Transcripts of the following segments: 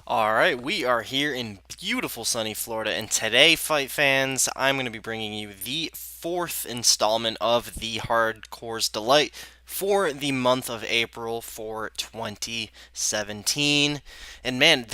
All right, we are here in beautiful sunny Florida, and today, fight fans, I'm going to be bringing you the fourth installment of the Hardcore's Delight for the month of April for 2017. And man,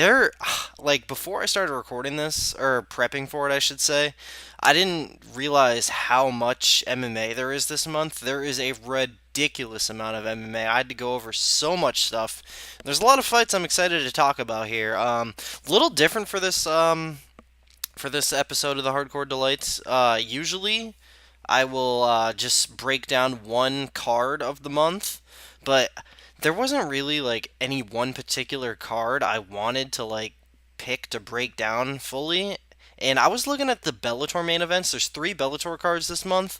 like, before I started recording this, or prepping for it, I should say, I didn't realize how much MMA there is this month. There is a ridiculous amount of MMA. I had to go over so much stuff. There's a lot of fights I'm excited to talk about here. A little different for this episode of the Hardcore Delights. Usually, I will just break down one card of the month, but there wasn't really like any one particular card I wanted to like pick to break down fully. And I was looking at the Bellator main events. There's three Bellator cards this month,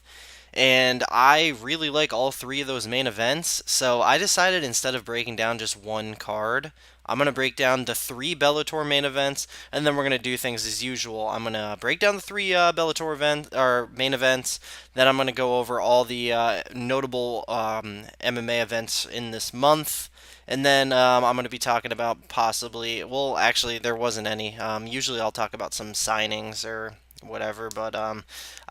and I really like all three of those main events. So I decided instead of breaking down just one card, I'm going to break down the three Bellator main events, and then we're going to do things as usual. I'm going to break down the three Bellator main events. Then I'm going to go over all the notable MMA events in this month. And then I'm going to be talking about possibly, well, actually, there wasn't any. Usually I'll talk about some signings or whatever, but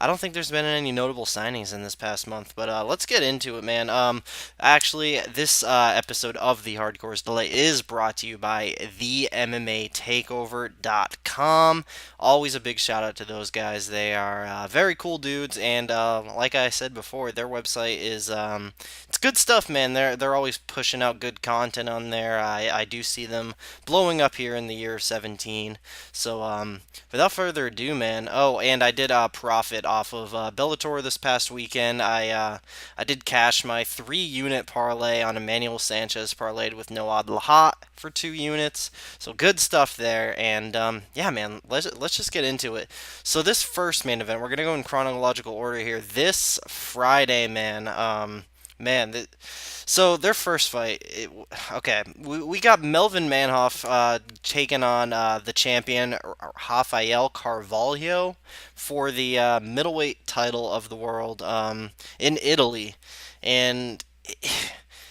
I don't think there's been any notable signings in this past month. But let's get into it, man. Actually, this episode of the Hardcore's Delay is brought to you by the MMATakeover.com. Always a big shout out to those guys. They are very cool dudes, and like I said before, their website is it's good stuff, man. They're always pushing out good content on there. I do see them blowing up here in the year 17. So without further ado, man. Oh, and I did profit off of Bellator this past weekend. I did cash my 3 unit parlay on Emmanuel Sanchez parlayed with Noad Lahat for 2 units. So good stuff there. And yeah, man, let's just get into it. So this first main event, we're gonna go in chronological order here. This Friday, man. Man, so their first fight, okay, we got Melvin Manhoef taking on the champion Rafael Carvalho for the middleweight title of the world in Italy. And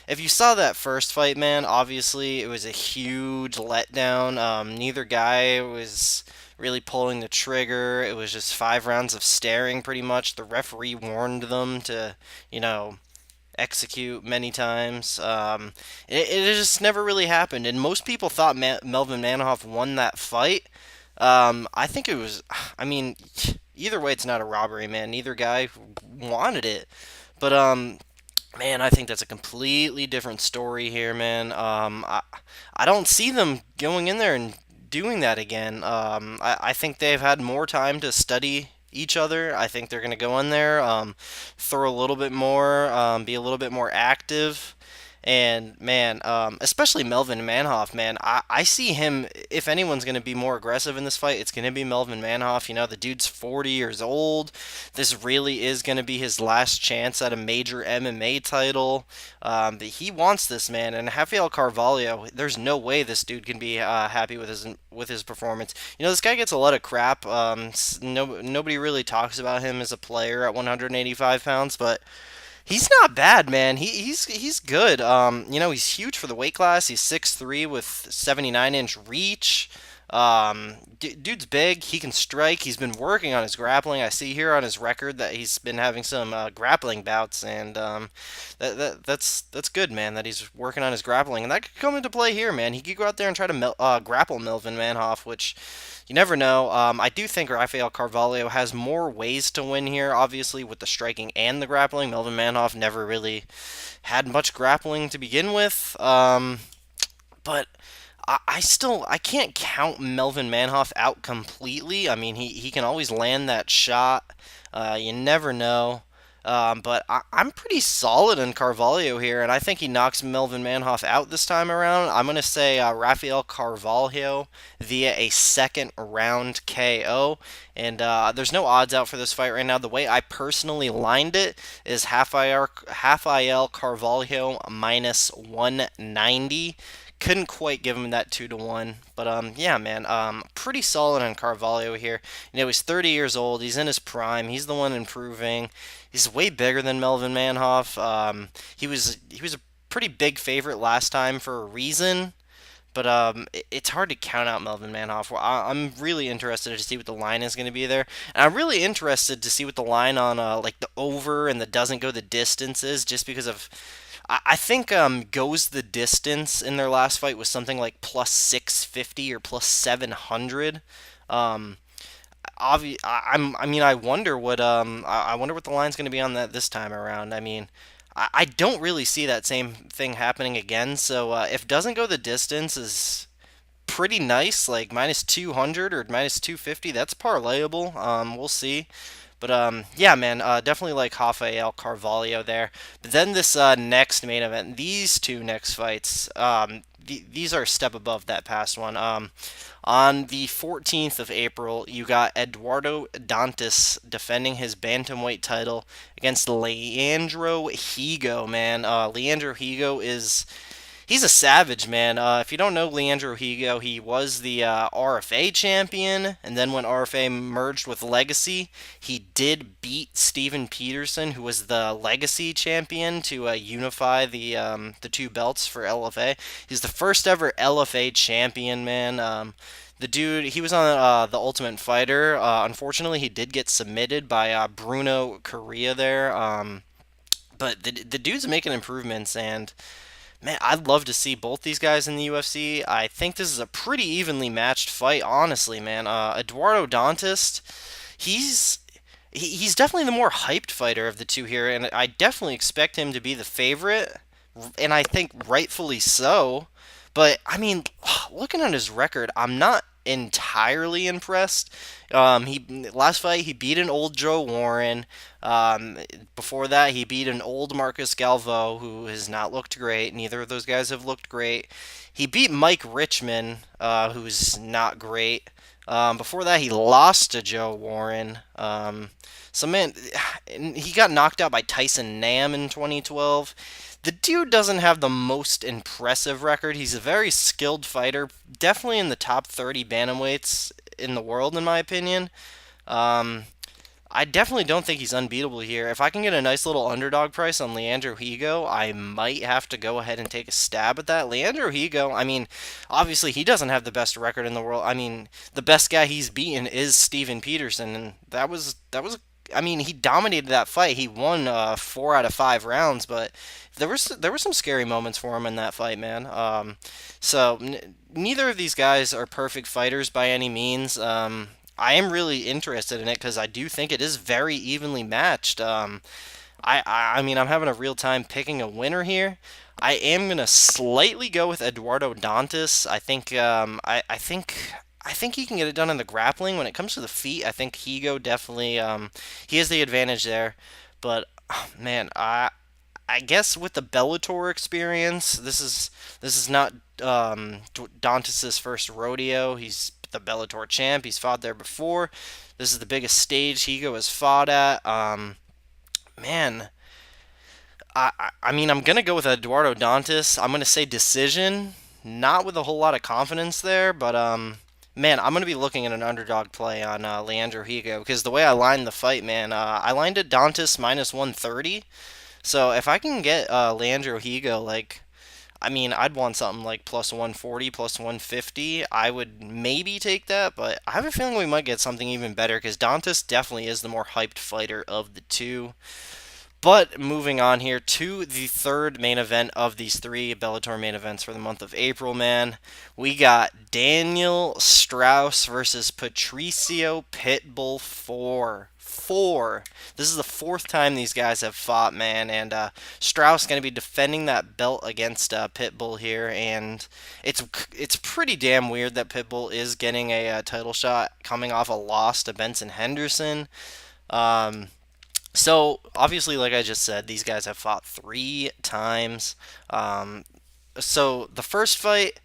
if you saw that first fight, man, obviously it was a huge letdown. Neither guy was really pulling the trigger. It was just 5 rounds of staring, pretty much. The referee warned them to, you know, execute many times. It just never really happened, and most people thought Melvin Manhoef won that fight. I think it was. I mean, either way, it's not a robbery, man. Neither guy wanted it, but man, I think that's a completely different story here, man. I don't see them going in there and doing that again. I think they've had more time to study each other. I think they're going to go in there, throw a little bit more, be a little bit more active. And man, especially Melvin Manhoef, man, I see him. If anyone's going to be more aggressive in this fight, it's going to be Melvin Manhoef. You know, the dude's 40 years old. This really is going to be his last chance at a major MMA title. But he wants this, man. And Rafael Carvalho, there's no way this dude can be happy with his performance. You know, this guy gets a lot of crap. Nobody really talks about him as a player at 185 pounds, but he's not bad, man. He's good. You know, he's huge for the weight class. He's 6'3" with 79-inch reach. Dude's big. He can strike. He's been working on his grappling. I see here on his record that he's been having some grappling bouts, and that's good, man. That he's working on his grappling, and that could come into play here, man. He could go out there and try to grapple Melvin Manhoef, which you never know. I do think Rafael Carvalho has more ways to win here, obviously, with the striking and the grappling. Melvin Manhoef never really had much grappling to begin with. But I can't count Melvin Manhoef out completely. I mean, he can always land that shot. You never know. But I'm pretty solid on Carvalho here, and I think he knocks Melvin Manhoef out this time around. I'm going to say Rafael Carvalho via a second round KO. And there's no odds out for this fight right now. The way I personally lined it is Rafael Carvalho minus 190. Couldn't quite give him that 2-1, but yeah, man, pretty solid on Carvalho here. You know, he's 30 years old. He's in his prime. He's the one improving. He's way bigger than Melvin Manhoef. He was a pretty big favorite last time for a reason, But it's hard to count out Melvin Manhoef. Well, I'm really interested to see what the line is going to be there, and I'm really interested to see what the line on like the over and the doesn't go the distance is, just because of I think goes the distance in their last fight was something like plus 650 or plus 700. Um, I mean, I wonder what I wonder what the line's going to be on that this time around. I mean, I don't really see that same thing happening again. So if doesn't go the distance is pretty nice, like minus 200 or minus 250. That's parlayable. We'll see. But yeah, man, definitely like Rafael Carvalho there. But then this next main event, these two next fights, these are a step above that past one. On the 14th of April, you got Eduardo Dantas defending his bantamweight title against Leandro Higo. Man, Leandro Higo is he's a savage, man. If you don't know Leandro Higo, he was the RFA champion, and then when RFA merged with Legacy, he did beat Steven Peterson, who was the Legacy champion, to unify the two belts for LFA. He's the first ever LFA champion, man. The dude, he was on the Ultimate Fighter. Unfortunately, he did get submitted by Bruno Correa there. But the dude's making improvements, and man, I'd love to see both these guys in the UFC. I think this is a pretty evenly matched fight, honestly, man. Eduardo Dantas, he's he's definitely the more hyped fighter of the two here, and I definitely expect him to be the favorite, and I think rightfully so. But I mean, looking at his record, I'm not entirely impressed. He last fight he beat an old Joe Warren. Um, Before that, he beat an old Marcus Galvo, who has not looked great. Neither of those guys have looked great. He beat Mike Richman, who's not great. Before that, he lost to Joe Warren. So man, he got knocked out by Tyson Nam in 2012. The dude doesn't have the most impressive record. He's a very skilled fighter, definitely in the top 30 bantamweights in the world, in my opinion. Um, I definitely don't think he's unbeatable here. If I can get a nice little underdog price on Leandro Higo, I might have to go ahead and take a stab at that. Leandro Higo, I mean, obviously he doesn't have the best record in the world. I mean, the best guy he's beaten is Steven Peterson, and that was. I mean, he dominated that fight. He won 4 out of 5 rounds, but there were some scary moments for him in that fight, man. Neither of these guys are perfect fighters by any means. I am really interested in it because I do think it is very evenly matched. I mean, I'm having a real time picking a winner here. I am gonna slightly go with Eduardo Dantas. I think he can get it done in the grappling. When it comes to the feet, I think Higo definitely he has the advantage there. But man, I guess with the Bellator experience, this is not Dantas's first rodeo. He's the Bellator champ. He's fought there before. This is the biggest stage Higo has fought at. Man, I mean, I'm gonna go with Eduardo Dantas. I'm gonna say decision, not with a whole lot of confidence there, but man, I'm gonna be looking at an underdog play on Leandro Higo because the way I lined the fight, man, I lined it Dantas minus 130. So if I can get Leandro Higo, like, I mean, I'd want something like plus 140, plus 150. I would maybe take that, but I have a feeling we might get something even better because Dantas definitely is the more hyped fighter of the two. But moving on here to the third main event of these three Bellator main events for the month of April, man. We got Daniel Straus versus Patricio Pitbull 4. This is the fourth time these guys have fought, man, and Straus going to be defending that belt against Pitbull here, and it's pretty damn weird that Pitbull is getting a title shot coming off a loss to Benson Henderson. So obviously, like I just said, these guys have fought 3 times. So the first fight,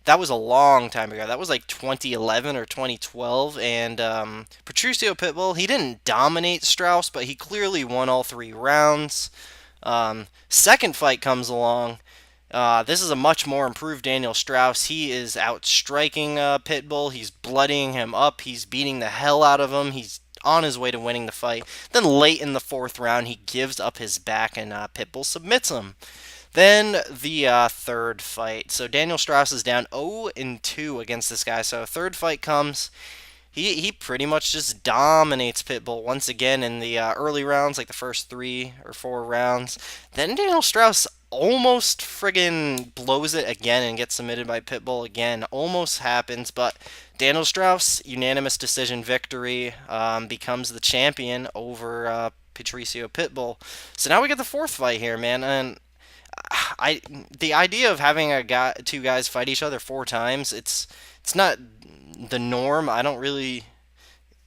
that was a long time ago. That was like 2011 or 2012, and Patricio Pitbull, he didn't dominate Straus, but he clearly won all 3 rounds. Second fight comes along. This is a much more improved Daniel Straus. He is outstriking Pitbull. He's bloodying him up. He's beating the hell out of him. He's on his way to winning the fight. Then late in the fourth round, he gives up his back and Pitbull submits him. Then the third fight. So Daniel Straus is down 0-2 against this guy. So third fight comes. He pretty much just dominates Pitbull once again in the early rounds, like the first 3 or 4 rounds. Then Daniel Straus almost friggin' blows it again and gets submitted by Pitbull again. Almost happens, but Daniel Straus, unanimous decision victory, becomes the champion over Patricio Pitbull. So now we get the fourth fight here, man, and I the idea of having two guys fight each other 4 times, it's not the norm. I don't really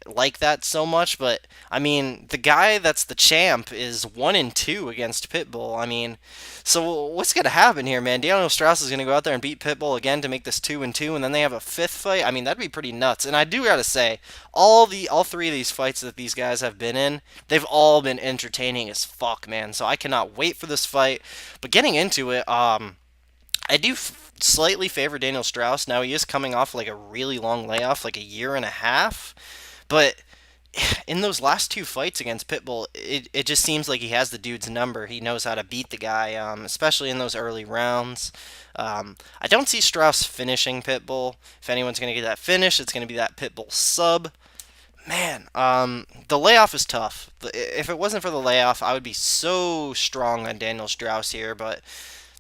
like that so much, but I mean, the guy that's the champ is 1-2 against Pitbull. I mean, so what's gonna happen here, man? Daniel Straus is gonna go out there and beat Pitbull again to make this 2-2, and then they have a fifth fight. I mean, that'd be pretty nuts. And I do gotta say, all 3 of these fights that these guys have been in, they've all been entertaining as fuck, man. So I cannot wait for this fight. But getting into it, I do slightly favor Daniel Straus. Now he is coming off like a really long layoff, like a year and a half. But in those last 2 fights against Pitbull, it just seems like he has the dude's number. He knows how to beat the guy, especially in those early rounds. I don't see Strauss finishing Pitbull. If anyone's going to get that finish, it's going to be that Pitbull sub. Man, the layoff is tough. If it wasn't for the layoff, I would be so strong on Daniel Strauss here. But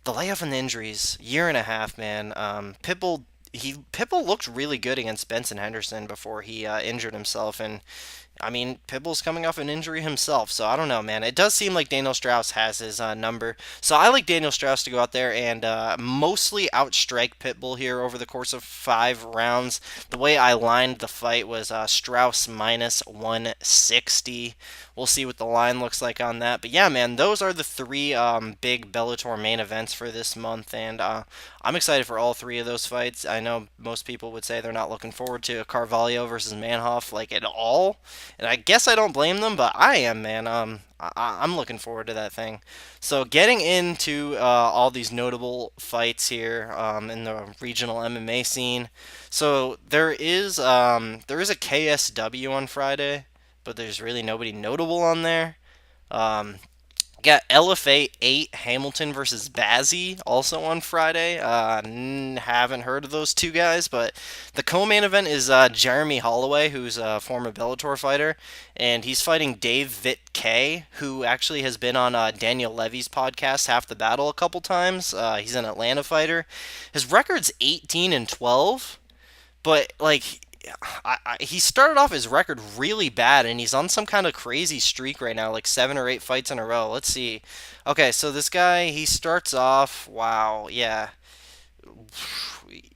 the layoff and the injuries, year and a half, man. Pitbull looked really good against Benson Henderson before he injured himself, and I mean, Pitbull's coming off an injury himself, so I don't know, man. It does seem like Daniel Strauss has his number. So I like Daniel Strauss to go out there and mostly outstrike Pitbull here over the course of 5 rounds. The way I lined the fight was Strauss minus 160. We'll see what the line looks like on that. But yeah, man, those are the 3 big Bellator main events for this month, and I'm excited for all 3 of those fights. I know most people would say they're not looking forward to Carvalho versus Manhoef like at all. And I guess I don't blame them, but I am, man. I'm looking forward to that thing. So getting into all these notable fights here in the regional MMA scene. So there is a KSW on Friday, but there's really nobody notable on there. Um, Got LFA 8 Hamilton versus Bazzi also on Friday. Haven't heard of those 2 guys, but the co-main event is Jeremy Holloway, who's a former Bellator fighter, and he's fighting Dave Vitt, who actually has been on Daniel Levy's podcast, Half the Battle, a couple times. He's an Atlanta fighter. His record's 18-12. But like, he started off his record really bad, and he's on some kind of crazy streak right now, like 7 or 8 fights in a row. Let's see. Okay, so this guy, he starts off. Wow, yeah,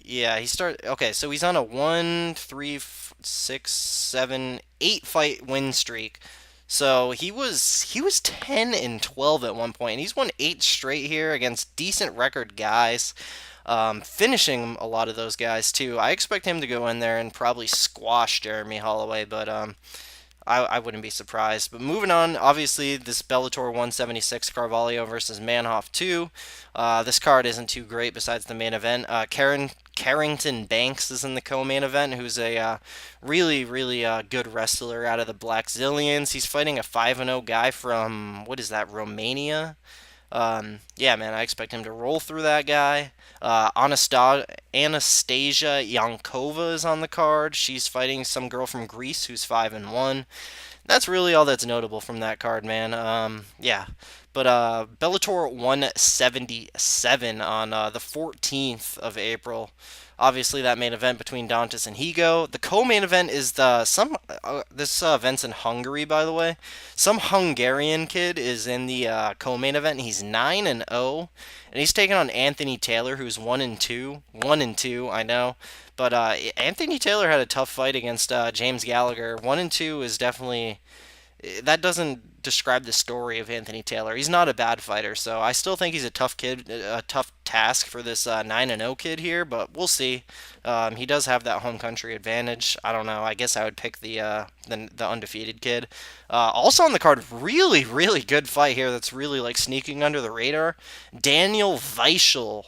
yeah. Okay, so he's on a 1, 3, 6, 7, 8 fight win streak. So he was 10-12 at one point, and he's won 8 straight here against decent record guys, finishing a lot of those guys too. I expect him to go in there and probably squash Jeremy Holloway, but I wouldn't be surprised. But moving on, obviously, this Bellator 176 Carvalho versus Manhoef 2. This card isn't too great besides the main event. Carrington Banks is in the co-main event, who's a really, really good wrestler out of the Black Zillions. He's fighting a 5-0 guy from, what is that, Romania? Yeah, man, I expect him to roll through that guy. Anastasia Yankova is on the card. She's fighting some girl from Greece who's 5-1. That's really all that's notable from that card, man. Yeah. But Bellator 177 on the 14th of April. Obviously, that main event between Dantas and Higo. The co-main event is this event's in Hungary, by the way. Some Hungarian kid is in the co-main event. He's 9-0, and he's taking on Anthony Taylor, who's 1-2. 1-2, I know. But Anthony Taylor had a tough fight against James Gallagher. 1-2 is definitely, that doesn't describe the story of Anthony Taylor. He's not a bad fighter, so I still think he's a tough kid, a tough task for this 9-0 kid here, but we'll see. He does have that home country advantage. I don't know. I guess I would pick the undefeated kid. Also on the card, really, really good fight here that's really like sneaking under the radar. Daniel Weichel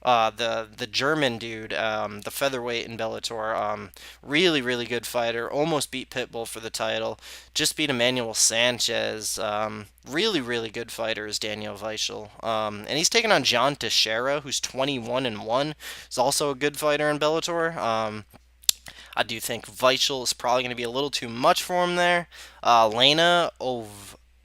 the German dude, the featherweight in Bellator. Really good fighter. Almost beat Pitbull for the title. Just beat Emmanuel Sanchez. Really good fighter is Daniel Weichel. And he's taking on John Teixeira, who's 21-1. He's also a good fighter in Bellator. I do think Weichel is probably going to be a little too much for him there. Lena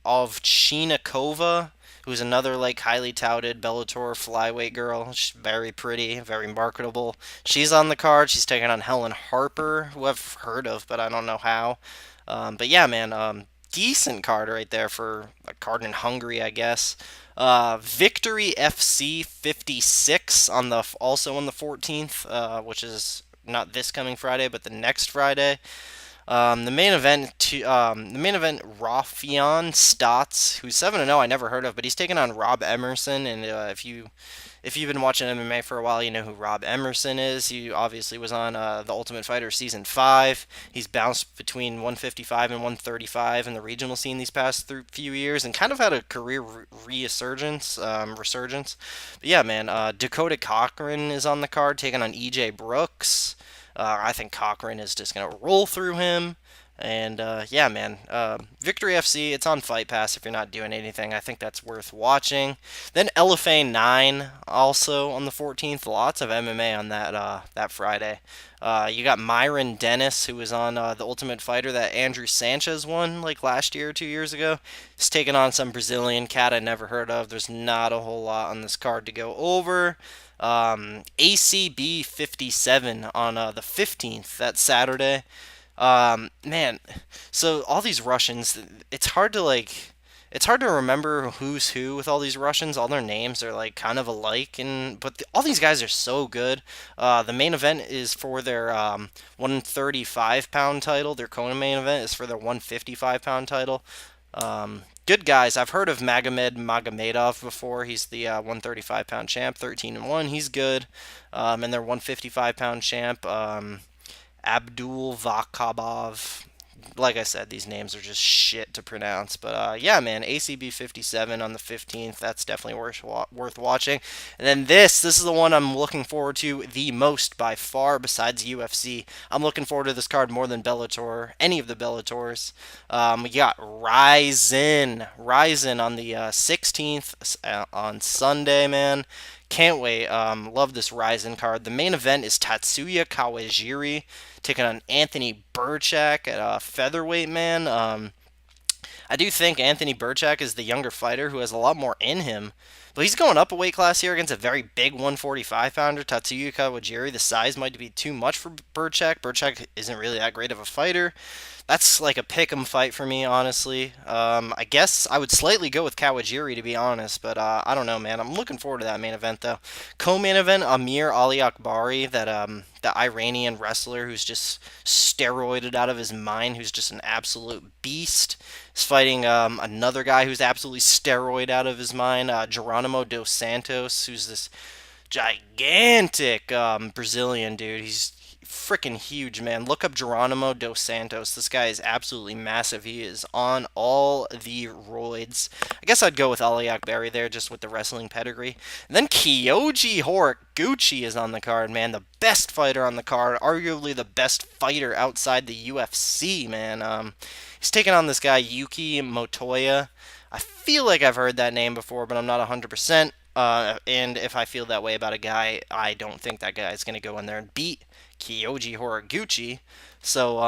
Ovchinnikova, who's another like highly touted Bellator flyweight girl. She's very pretty, very marketable. She's on the card. She's taking on Helen Harper, who I've heard of, but I don't know how. But yeah, man, decent card right there for a card in Hungary, I guess. Victory FC 56 on the also on the 14th, which is not this coming Friday, but the next Friday. The main event, Rafian Stotts, who's 7-0, I never heard of, but he's taking on Rob Emerson. And if you've been watching MMA for a while, you know who Rob Emerson is. He obviously was on The Ultimate Fighter Season 5. He's bounced between 155 and 135 in the regional scene these past few years, and kind of had a career resurgence. But yeah, man, Dakota Cochran is on the card, taking on EJ Brooks. I think Cochran is just going to roll through him. And yeah, man, Victory FC, it's on Fight Pass if you're not doing anything. I think that's worth watching. Then LFA 9 also on the 14th. Lots of MMA on that Friday. You got Myron Dennis, who was on The Ultimate Fighter that Andrew Sanchez won like last year or 2 years ago. He's taking on some Brazilian cat I never heard of. There's not a whole lot on this card to go over. ACB 57 on the 15th, that Saturday. Man, so all these Russians, it's hard to remember who's who with all these Russians. All their names are like kind of alike, and all these guys are so good. The main event is for their 135-pound title. Their co-main event is for their 155-pound title. Good guys. I've heard of Magomed Magomedov before. He's the 135-pound champ, 13-1. He's good. And their 155-pound champ, Abdul Vakabov. Like I said, these names are just shit to pronounce. But yeah, man, ACB 57 on the 15th. That's definitely worth watching. And then this is the one I'm looking forward to the most by far besides UFC. I'm looking forward to this card more than Bellator, any of the Bellators. We got Ryzen on the 16th on Sunday, man. Can't wait. Love this Ryzen card. The main event is Tatsuya Kawajiri taking on Anthony Burchak at featherweight, man. I do think Anthony Burchak is the younger fighter who has a lot more in him. But he's going up a weight class here against a very big 145-pounder, Tatsuya Kawajiri. The size might be too much for Burchak. Burchak isn't really that great of a fighter. That's like a pick'em fight for me, honestly. I guess I would slightly go with Kawajiri, to be honest, but I don't know, man. I'm looking forward to that main event, though. Co-main event, Amir Ali Akbari, the Iranian wrestler who's just steroided out of his mind, who's just an absolute beast, is fighting another guy who's absolutely steroid out of his mind, Geronimo dos Santos, who's this gigantic Brazilian dude. He's freaking huge, man. Look up Geronimo dos Santos. This guy is absolutely massive. He is on all the roids. I guess I'd go with Ali Akbari there, just with the wrestling pedigree. And then Kyoji Horiguchi is on the card, man. The best fighter on the card. Arguably the best fighter outside the UFC, man. He's taking on this guy, Yuki Motoya. I feel like I've heard that name before, but I'm not 100%. And if I feel that way about a guy, I don't think that guy is going to go in there and beat Kyoji Horiguchi. So,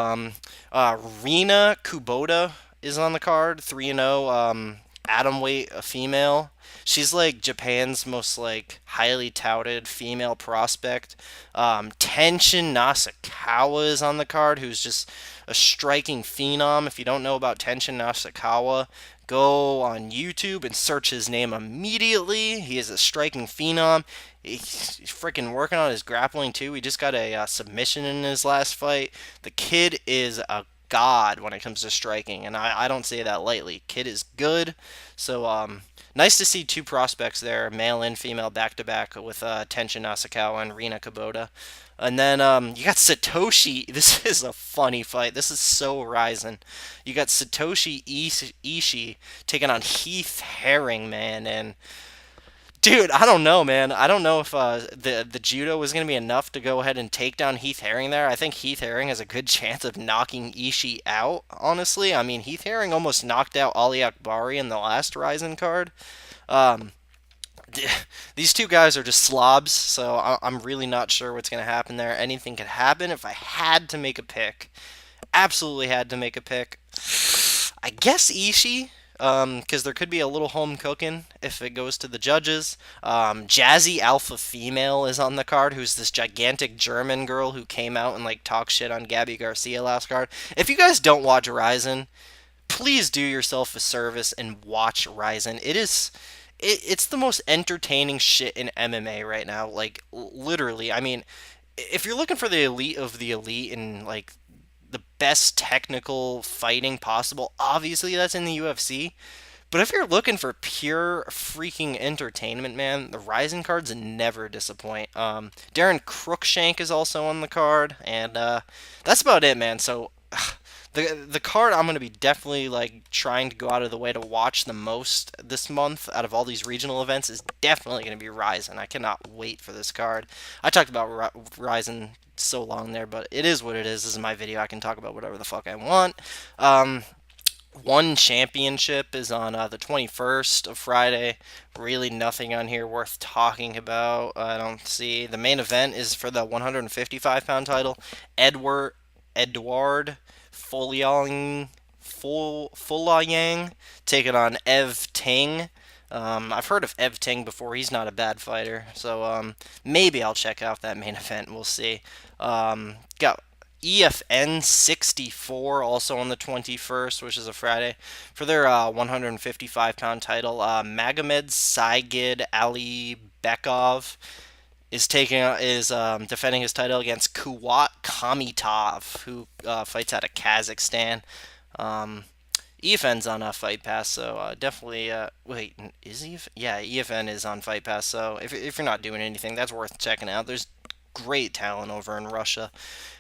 Rina Kubota is on the card, 3-0, atom weight, a female. She's like Japan's most like highly touted female prospect. Tenshin Nasukawa is on the card, who's just a striking phenom. If you don't know about Tenshin Nasukawa, go on YouTube and search his name immediately. He is a striking phenom. He's freaking working on his grappling too. He just got a submission in his last fight. The kid is a god when it comes to striking, and I don't say that lightly. Kid is good. So nice to see two prospects there, male and female, back to back with Tenshin Nasukawa and Rina Kubota. And then you got Satoshi. This is a funny fight. This is so Ryzen. You got Satoshi Ishii taking on Heath Herring, man, and Dude, I don't know, man. I don't know if the judo was going to be enough to go ahead and take down Heath Herring there. I think Heath Herring has a good chance of knocking Ishii out, honestly. I mean, Heath Herring almost knocked out Ali Akbari in the last Ryzen card. Um, these two guys are just slobs, so I'm really not sure what's going to happen there. Anything could happen if I had to make a pick. Absolutely had to make a pick. I guess Ishii, because there could be a little home cooking if it goes to the judges. Jazzy Alpha Female is on the card, who's this gigantic German girl who came out and like talked shit on Gabby Garcia last card. If you guys don't watch Ryzen, please do yourself a service and watch Ryzen. It's the most entertaining shit in MMA right now. Like literally, I mean, if you're looking for the elite of the elite and like the best technical fighting possible, obviously that's in the UFC. But if you're looking for pure freaking entertainment, man, the Ryzen cards never disappoint. Darren Crookshank is also on the card, and that's about it, man. So the card I'm gonna be definitely like trying to go out of the way to watch the most this month out of all these regional events is definitely gonna be Ryzen. I cannot wait for this card. I talked about Ryzen so long there, but it is what it is. This is my video. I can talk about whatever the fuck I want. One championship is on the 21st of Friday. Really nothing on here worth talking about. I don't see. The main event is for the 155-pound title. Edward Folayang taking on Ev Ting. I've heard of Ev Ting before. He's not a bad fighter, so maybe I'll check out that main event. We'll see. Got EFN 64 also on the 21st, which is a Friday, for their 155-pound title. Magomed Saigid Ali Bekov is defending his title against Kuwat Kamitov, who fights out of Kazakhstan. Um, EFN's on Fight Pass, so definitely. Wait, is EFN? Yeah, EFN is on Fight Pass. So if you're not doing anything, that's worth checking out. There's great talent over in Russia.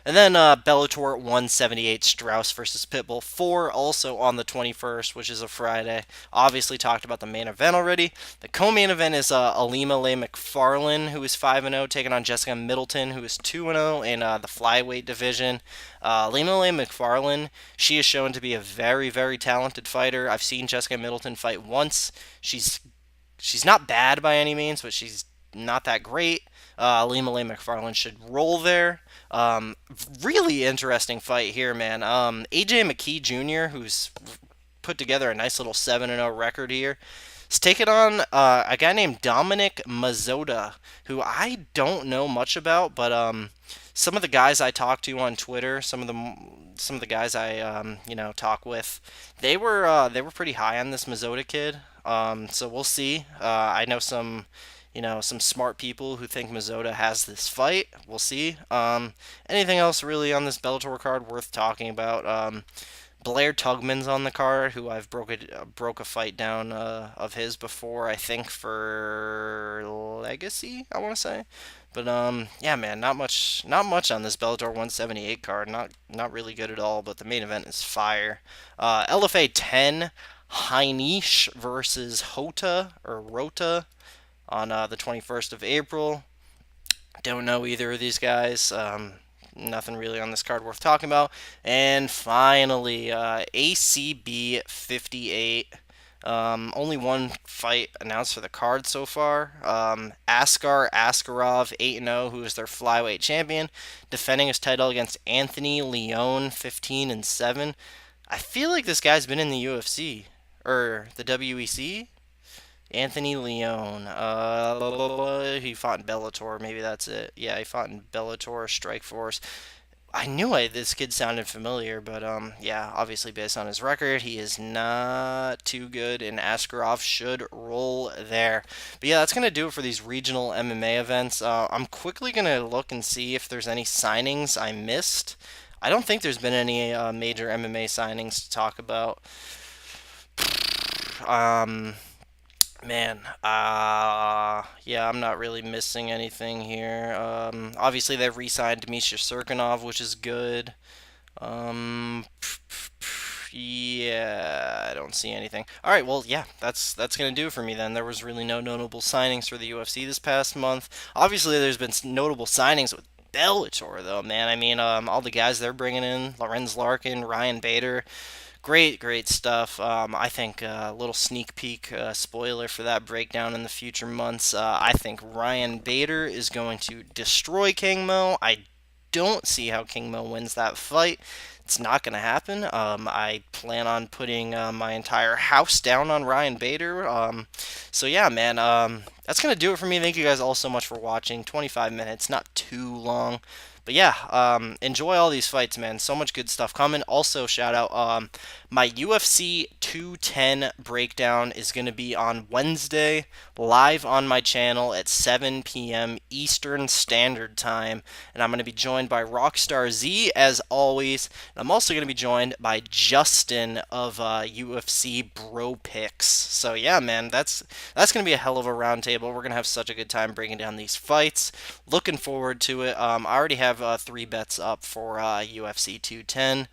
And then Bellator 178 Straus versus Pitbull 4 also on the 21st, which is a Friday. Obviously talked about the main event already. The co-main event is Alima Leigh McFarlane, who is 5-0, taking on Jessica Middleton, who is 2-0 in the flyweight division. Alima Leigh McFarlane, she is shown to be a very, very talented fighter. I've seen Jessica Middleton fight once. She's not bad by any means, but she's not that great. Alima Leigh McFarlane should roll there. Really interesting fight here, man. AJ McKee Jr., who's put together a nice little 7-0 record here, is taking on a guy named Dominic Mazzotta, who I don't know much about, but some of the guys I talk to on Twitter, some of the guys I talk with, they were pretty high on this Mazzotta kid. So we'll see. I know some smart people who think Mazzotta has this fight. We'll see. Anything else really on this Bellator card worth talking about? Blair Tugman's on the card, who I've broke a fight down of his before. I think for Legacy, I want to say. But yeah, man, not much on this Bellator 178 card. Not really good at all. But the main event is fire. LFA 10, Heinisch versus Rota on the 21st of April. Don't know either of these guys. Nothing really on this card worth talking about. And finally, ACB 58. Only one fight announced for the card so far. Askar Askarov, 8-0, who is their flyweight champion, defending his title against Anthony Leone, 15-7. I feel like this guy's been in the UFC or the WEC. Anthony Leone. He fought in Bellator. Maybe that's it. Yeah, he fought in Bellator, Strikeforce. I knew this kid sounded familiar, but yeah, obviously based on his record, he is not too good, and Askarov should roll there. But yeah, that's gonna do it for these regional MMA events. I'm quickly gonna look and see if there's any signings I missed. I don't think there's been any major MMA signings to talk about. Um, Man, yeah, I'm not really missing anything here. Obviously they've re-signed Misha Serkinov, which is good. Um, Yeah, I don't see anything. All right, well, yeah, that's gonna do it for me then. There was really no notable signings for the UFC this past month. Obviously, there's been notable signings with Bellator, though, man. I mean, all the guys they're bringing in, Lorenz Larkin, Ryan Bader, great stuff. I think a little sneak peek spoiler for that breakdown in the future months. I think Ryan Bader is going to destroy King Mo. I don't see how King Mo wins that fight. It's not going to happen. I plan on putting my entire house down on Ryan Bader. So yeah, man, that's going to do it for me. Thank you guys all so much for watching. 25 minutes, not too long. But yeah, enjoy all these fights, man. So much good stuff coming. Also, shout out my UFC 210 breakdown is going to be on Wednesday, live on my channel at 7 p.m. Eastern Standard Time. And I'm going to be joined by Rockstar Z, as always. And I'm also going to be joined by Justin of UFC Bro Picks. So yeah, man, that's going to be a hell of a roundtable. We're going to have such a good time breaking down these fights. Looking forward to it. I already have 3 bets up for UFC 210.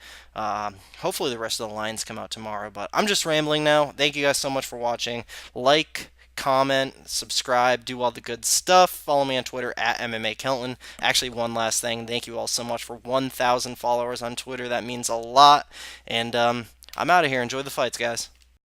Hopefully the rest of the lines come out tomorrow, but I'm just rambling now. Thank you guys so much for watching. Like, comment, subscribe, do all the good stuff. Follow me on Twitter at MMAKelton. Actually, one last thing. Thank you all so much for 1,000 followers on Twitter. That means a lot. And I'm out of here. Enjoy the fights, guys.